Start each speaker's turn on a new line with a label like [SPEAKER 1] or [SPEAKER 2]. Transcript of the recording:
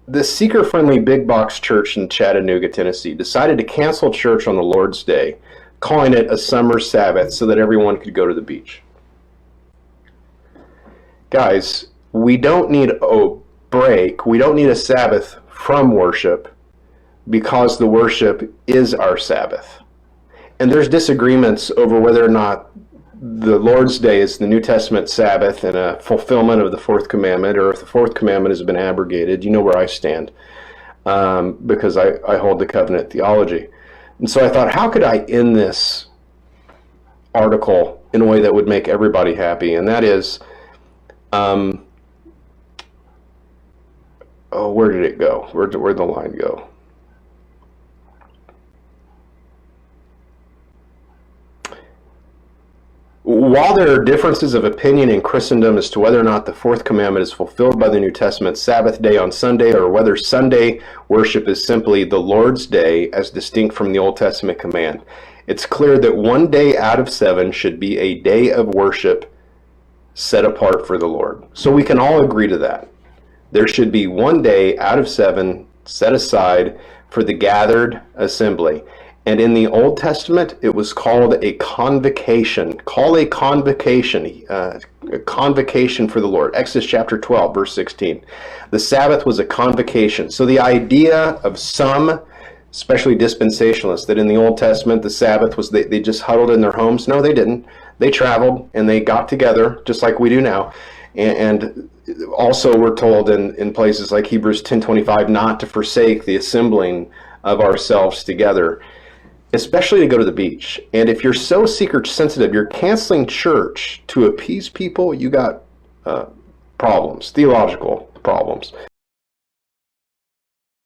[SPEAKER 1] the seeker-friendly big box church in Chattanooga, Tennessee, decided to cancel church on the Lord's Day, calling it a summer Sabbath so that everyone could go to the beach. Guys, we don't need a break. We don't need a Sabbath from worship because the worship is our Sabbath. And there's disagreements over whether or not the Lord's Day is the New Testament Sabbath and a fulfillment of the fourth commandment, or if the fourth commandment has been abrogated. You know where I stand, because I hold the covenant theology. And so I thought, how could I end this article in a way that would make everybody happy? And that is, where did it go? Where'd the line go? While there are differences of opinion in Christendom as to whether or not the fourth commandment is fulfilled by the New Testament Sabbath day on Sunday, or whether Sunday worship is simply the Lord's Day as distinct from the Old Testament command, it's clear that one day out of 7 should be a day of worship set apart for the Lord. So we can all agree to that. There should be one day out of 7 set aside for the gathered assembly. And in the Old Testament, it was called a convocation. Call a convocation for the Lord. Exodus chapter 12, verse 16. The Sabbath was a convocation. So the idea of some, especially dispensationalists, that in the Old Testament the Sabbath was they just huddled in their homes. No, they didn't. They traveled and they got together just like we do now. And also we're told in places like Hebrews 10:25 not to forsake the assembling of ourselves together, especially to go to the beach. And if you're so seeker sensitive, you're canceling church to appease people, you got problems, theological problems.